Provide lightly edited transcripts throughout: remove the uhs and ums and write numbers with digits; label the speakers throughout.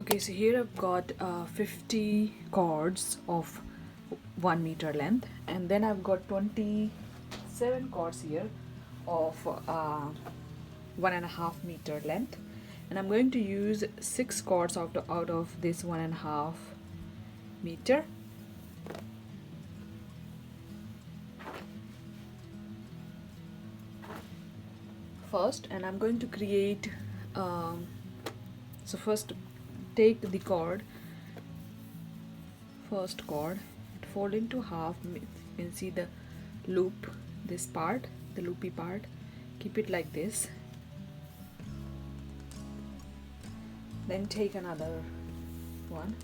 Speaker 1: Okay, so here I've got 50 cords of 1 meter length, and then I've got 27 cords here of 1.5 meter length, and I'm going to use 6 cords out of this 1.5 meter. First, and I'm going to create so first take the cord, first cord, fold into half. You can see the loop, this part, the loopy part. Keep it like this. Then take another one,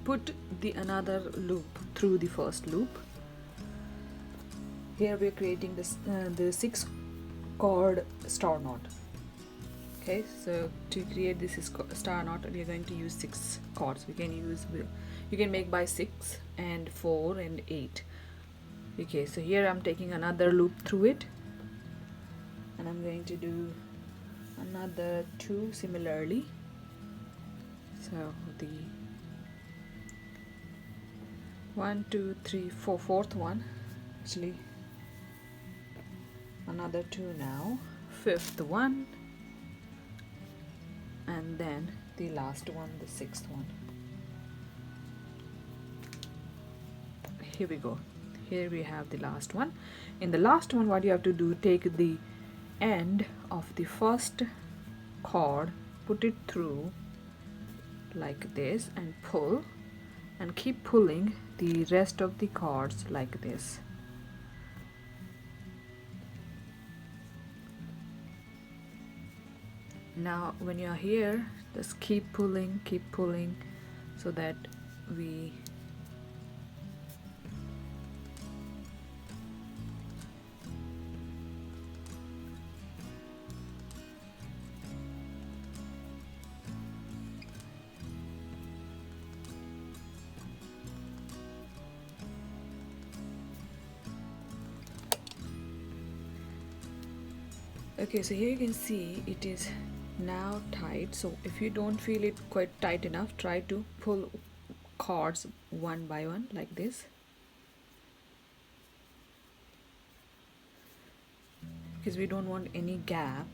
Speaker 1: put the another loop through the first loop. Here we're creating this the 6 cord star knot. Okay, so to create this star knot, we are going to use 6 cords. You can make by 6 and 4 and 8. Okay, so here I'm taking another loop through it, and I'm going to do another 2 similarly. So the 1 2 3 4, fourth one, actually another 2 now, fifth one, and then the last one, the 6th one. Here we go. Here we have the last one. In the last one, what you have to do, take the end of the first cord, put it through like this and pull, and keep pulling the rest of the cords like this. Now when you are here, just keep pulling so that we okay, so here you can see it is now tight. So if you don't feel it quite tight enough, try to pull cords one by one like this, because we don't want any gap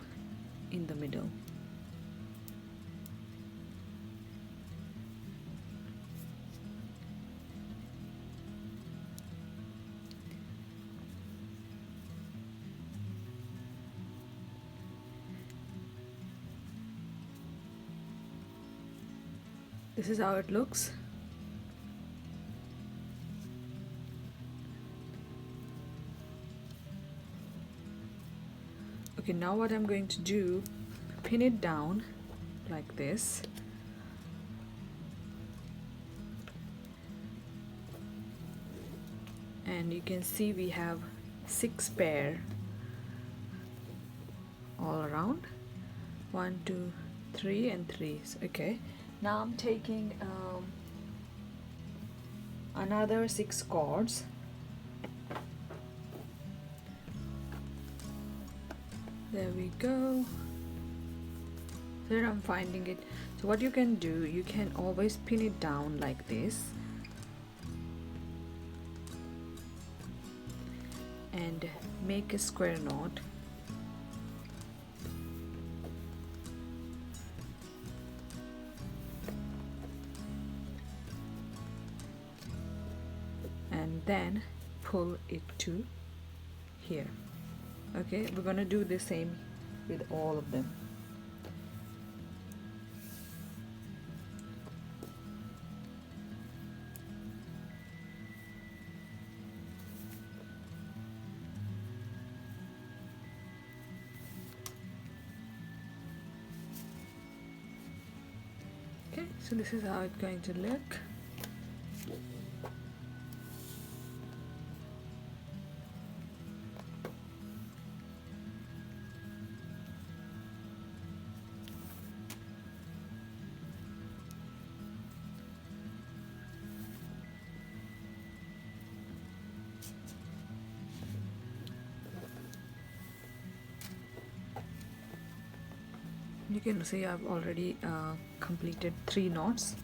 Speaker 1: in the middle. This is how it looks. Okay, now what I'm going to do, pin it down like this. And you can see we have 6 pair all around. 1 2 3 and 3. So, okay, now I'm taking another 6 cords. There we go. There I'm finding it. So what you can do, you can always pin it down like this and make a square knot. And then pull it to here. Okay, we're gonna do the same with all of them. Okay, so this is how it's going to look. You can see I've already completed 3 knots.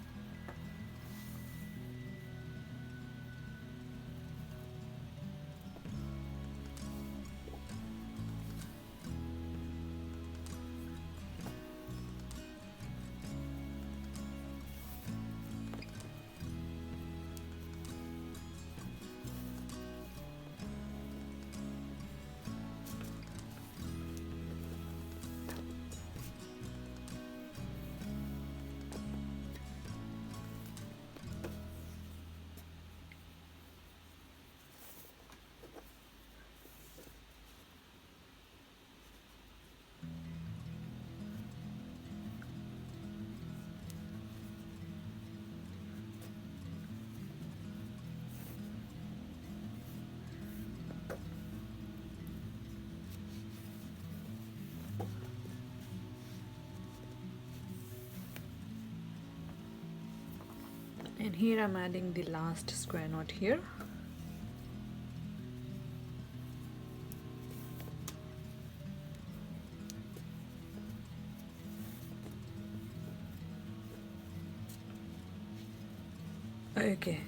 Speaker 1: And here I'm adding the last square knot here. Okay,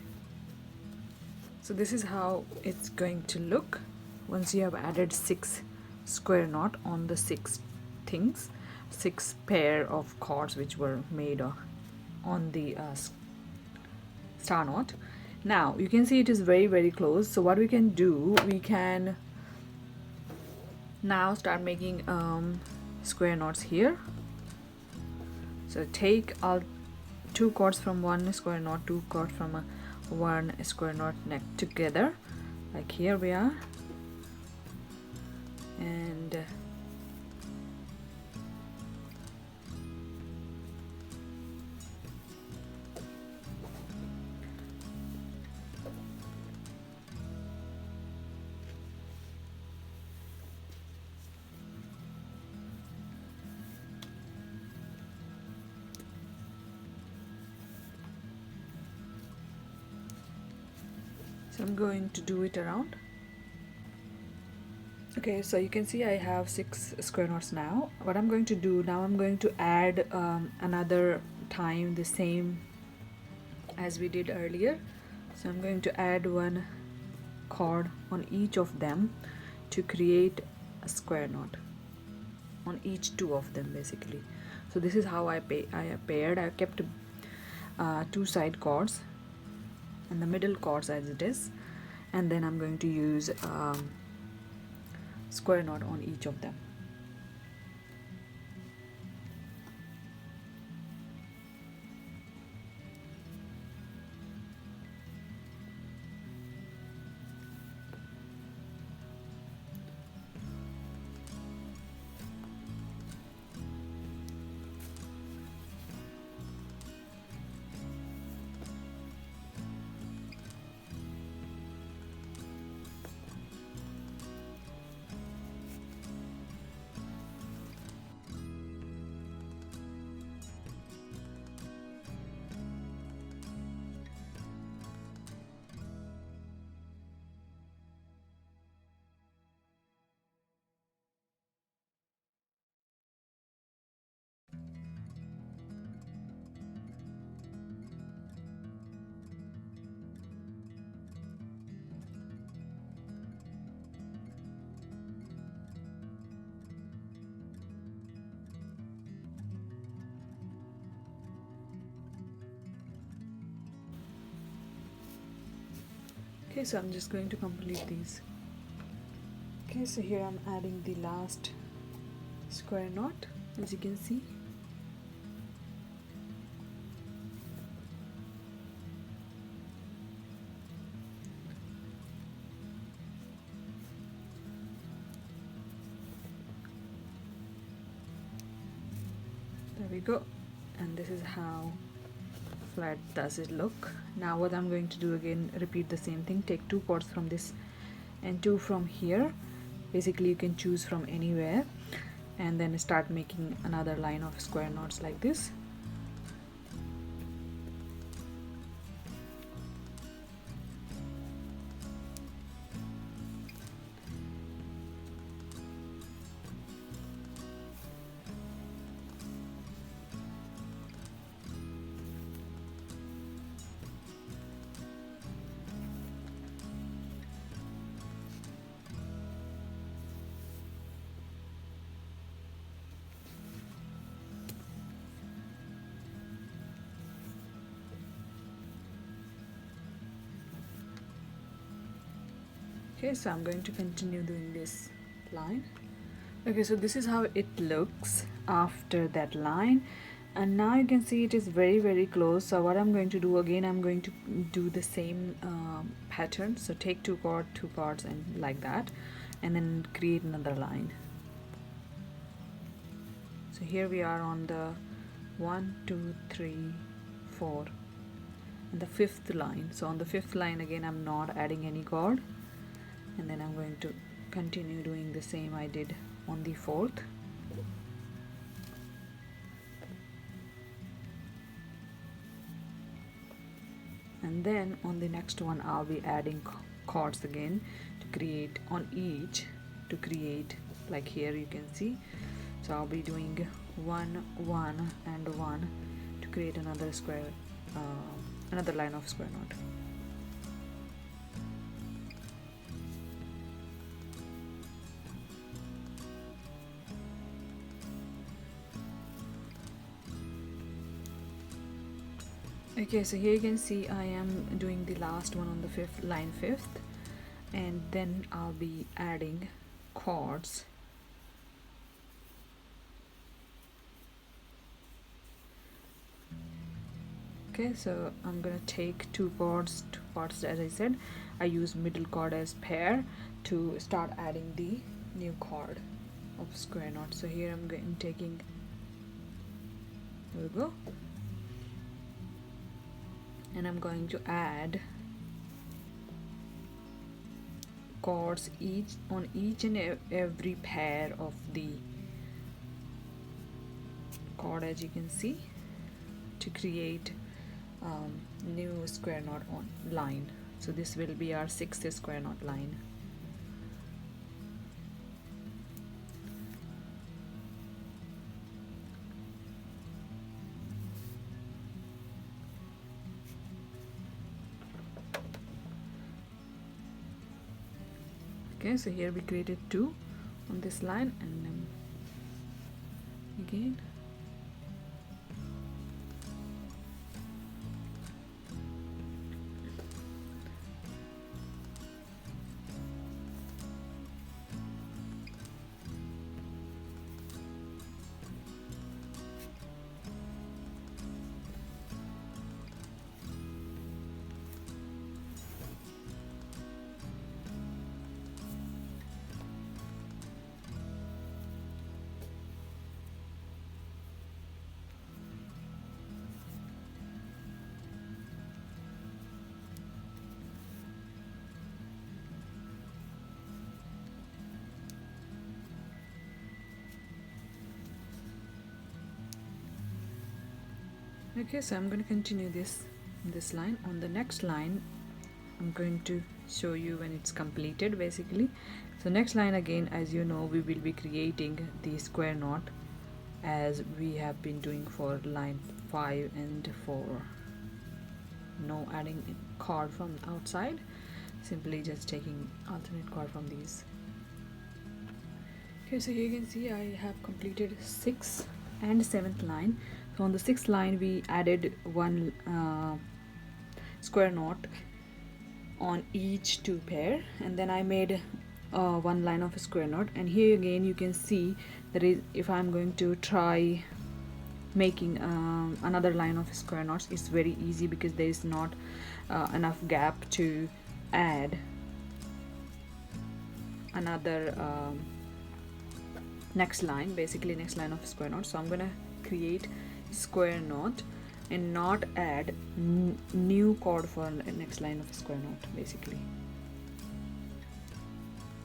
Speaker 1: so this is how it's going to look once you have added 6 square knot on the 6 things, 6 pair of cords which were made on the star knot. Now you can see it is very close, so what we can do, we can now start making square knots here. So take all 2 cords from one square knot, 2 cords from one square knot neck together, like here we are, and so I'm going to do it around. Okay, so you can see I have 6 square knots now. What I'm going to do now, I'm going to add another time the same as we did earlier. So I'm going to add 1 cord on each of them to create a square knot on each 2 of them basically. So this is how I paired. I kept 2 side cords and the middle cords as it is, and then I'm going to use square knot on each of them. Okay, so I'm just going to complete these. Okay, so here I'm adding the last square knot, as you can see. There we go, and this is how flat does it look. Now what I'm going to do, again repeat the same thing, take 2 cords from this and 2 from here, basically you can choose from anywhere, and then start making another line of square knots like this. Okay, so I'm going to continue doing this line. Okay, so this is how it looks after that line, and now you can see it is very close. So what I'm going to do again, I'm going to do the same pattern. So take two cords and like that, and then create another line. So here we are on the 1 2 3 4 and the fifth line. So on the fifth line again, I'm not adding any cord, and then I'm going to continue doing the same I did on the fourth. And then on the next one I'll be adding cords again to create on each, to create like here you can see. So I'll be doing 1 1 and 1 to create another square, another line of square knot. Okay, so here you can see I am doing the last one on the fifth line, fifth, and then I'll be adding cords. Okay, so I'm gonna take two cords as I said. I use middle cord as pair to start adding the new cord of square knot. So here I'm taking, there we go, and I'm going to add cords on each and every pair of the cord, as you can see, to create new square knot on line. So this will be our sixth square knot line. Okay, so here we created two on this line, and then again okay, so I'm going to continue this line. On the next line I'm going to show you when it's completed basically. So next line again, as you know, we will be creating the square knot as we have been doing for line 5 and 4. No adding cord from outside, simply just taking alternate cord from these. Okay, so here you can see I have completed 6th and 7th line. So on the 6th line we added one square knot on each two pair, and then I made one line of a square knot. And here again you can see that if I'm going to try making another line of square knots, it's very easy because there is not enough gap to add another next line, basically next line of square knot. So I'm gonna create square knot and not add new cord for next line of square knot basically.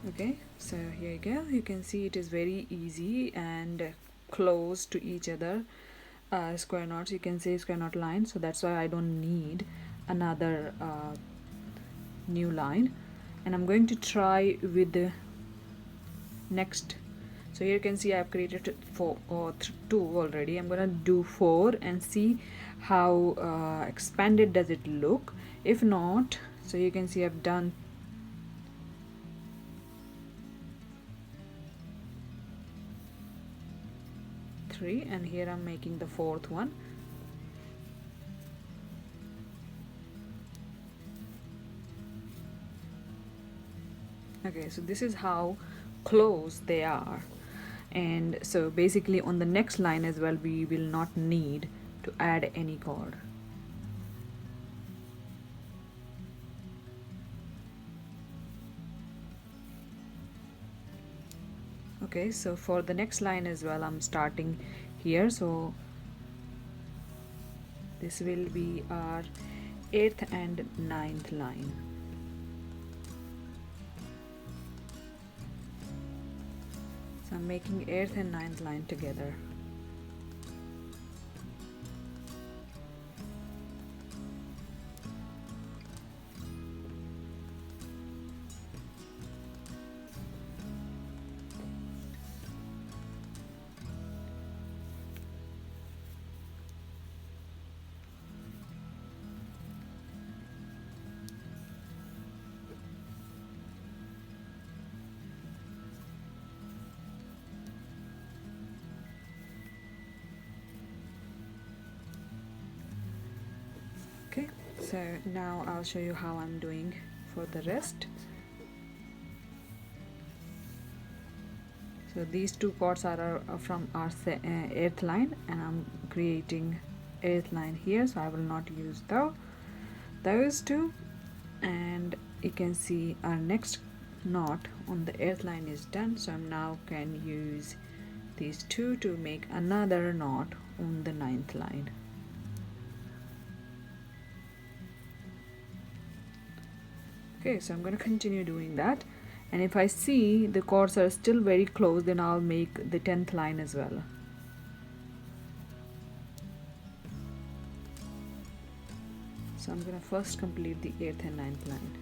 Speaker 1: Okay, so here you go, you can see it is very easy and close to each other square knots. You can say square knot line, so that's why I don't need another new line. And I'm going to try with the next. So here you can see I've created 4 or 2 already. I'm gonna do 4 and see how expanded does it look. If not, so you can see I've done 3, and here I'm making the 4th one. Okay, so this is how close they are. And so basically on the next line as well, we will not need to add any cord. Okay, so for the next line as well, I'm starting here. So this will be our 8th and 9th line. So I'm making 8th and 9th line together. Okay, so now I'll show you how I'm doing for the rest. So these two cords are from our 8th line, and I'm creating 8th line here, so I will not use those two. And you can see our next knot on the 8th line is done, so I'm now can use these two to make another knot on the 9th line. Okay, so I'm going to continue doing that, and if I see the cords are still very close, then I'll make the 10th line as well. So I'm going to first complete the 8th and 9th line.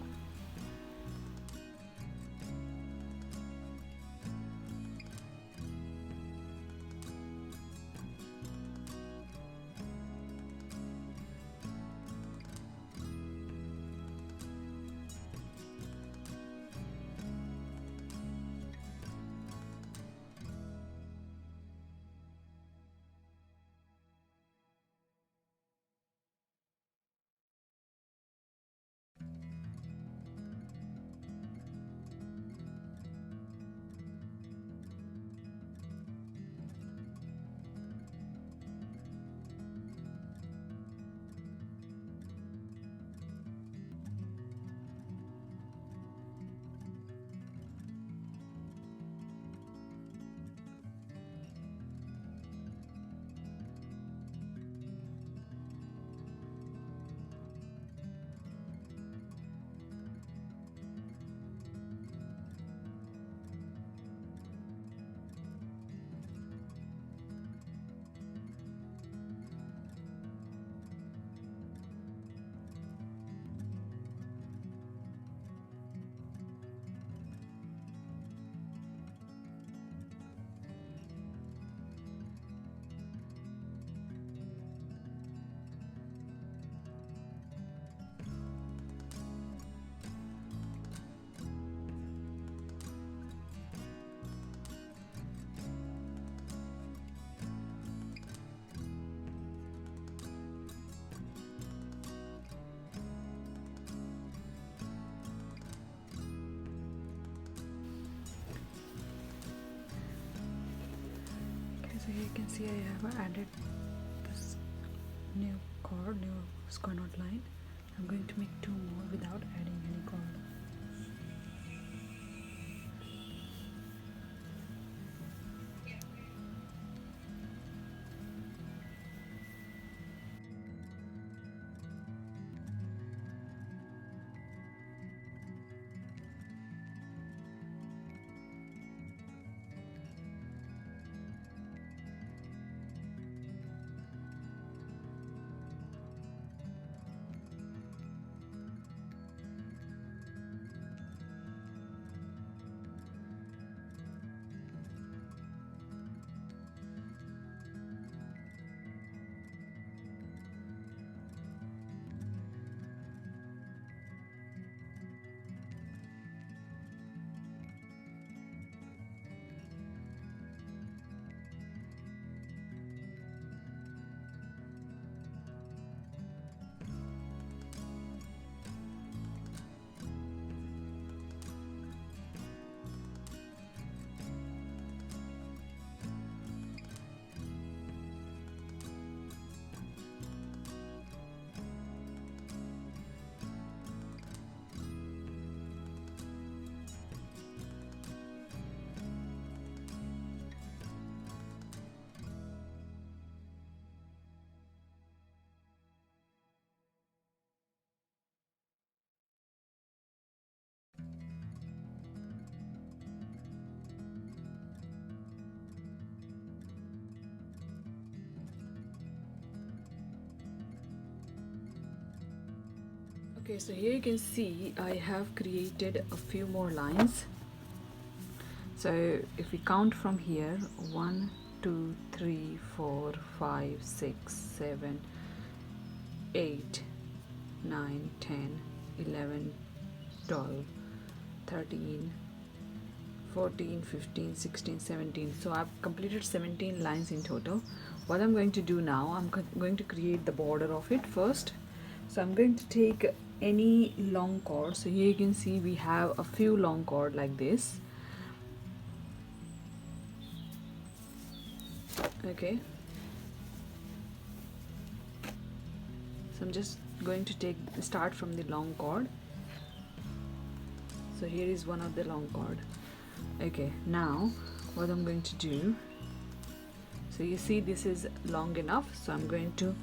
Speaker 1: So here you can see I have added this new square knot line. I'm going to make 2 more without adding any cord. Okay, so here you can see I have created a few more lines. So if we count from here, 1 2 3 4 5 6 7 8 9 10 11 12 13 14 15 16 17, so I've completed 17 lines in total. What I'm going to do now, I'm going to create the border of it first. So I'm going to take any long cord. So here you can see we have a few long cord like this. Okay, so I'm just going to start from the long cord. So here is one of the long cord. Okay, now what I'm going to do, so you see this is long enough, so I'm going to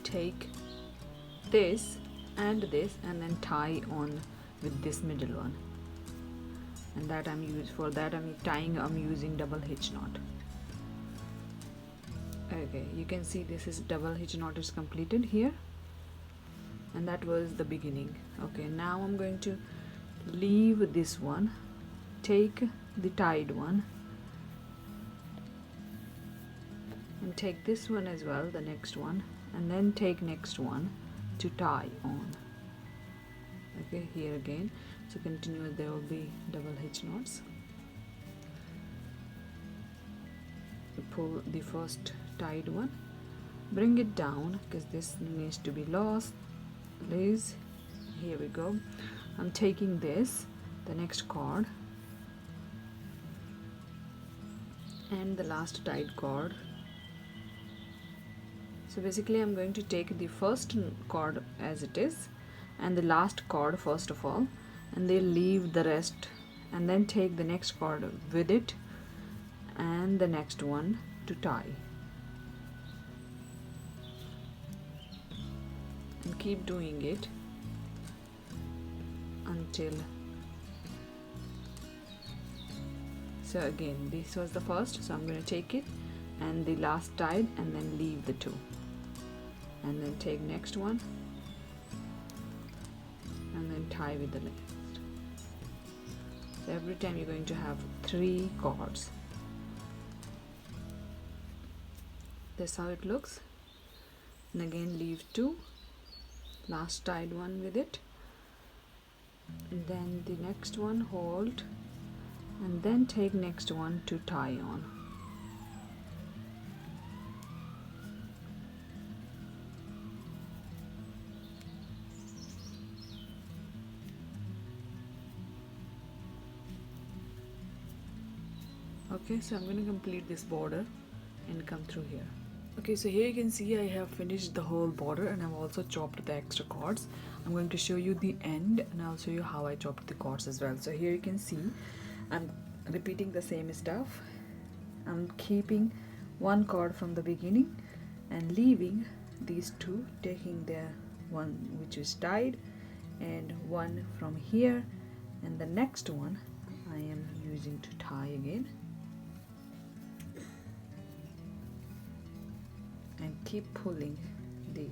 Speaker 1: take this and then tie on with this middle one, and that I'm using double hitch knot. Okay, you can see this is double hitch knot is completed here, and that was the beginning. Okay, now I'm going to leave this one, take the tied one, and take this one as well, the next one, and then take next one to tie on. Okay, here again, so continue, there will be double hitch knots. Pull the first tied one, bring it down because this needs to be lost. Please, here we go. I'm taking this, the next cord, and the last tied cord. So basically I'm going to take the first cord as it is and the last cord first of all, and then leave the rest, and then take the next cord with it and the next one to tie, and keep doing it until, so again this was the first, so I'm going to take it and the last tied and then leave the two, and then take next one and then tie with the next. So every time you're going to have 3 cords. That's how it looks. And again leave 2, last tied one with it, and then the next one hold, and then take next one to tie on. Okay, so I'm going to complete this border and come through here. Okay, so here you can see I have finished the whole border, and I've also chopped the extra cords. I'm going to show you the end, and I'll show you how I chopped the cords as well. So here you can see I'm repeating the same stuff. I'm keeping one cord from the beginning and leaving these two, taking the one which is tied and one from here, and the next one I am using to tie again, and keep pulling the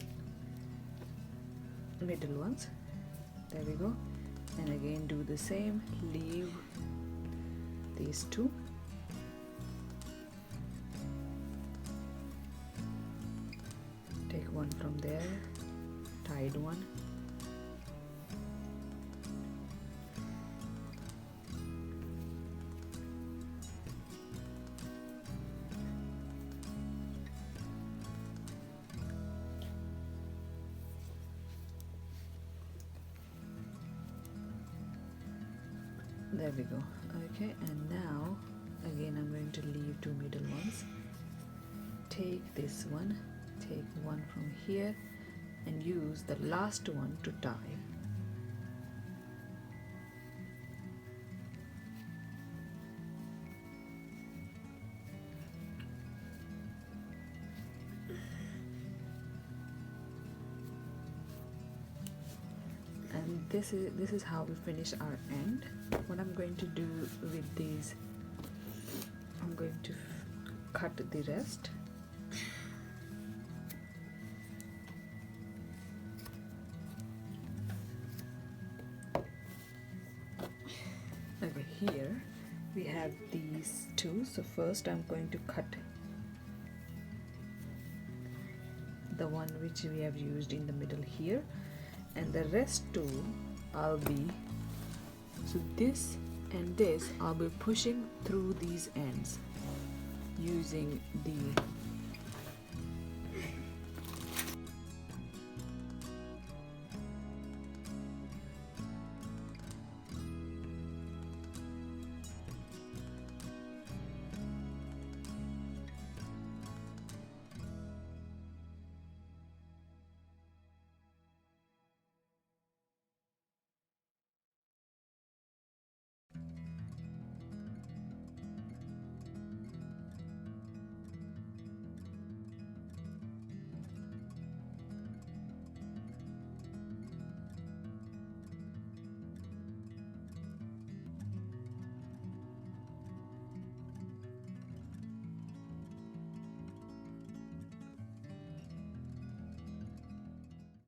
Speaker 1: middle ones. There we go. And again do the same, leave these two, take one from there, tied one, there we go. Okay, and now again I'm going to leave 2 middle ones, take this one, take one from here, and use the last one to tie. And this is how we finish our end. What I'm going to do with these, I'm going to cut the rest. here we have these two. So first I'm going to cut the one which we have used in the middle here, and the rest two I'll be, so this and this I'll be pushing through these ends using the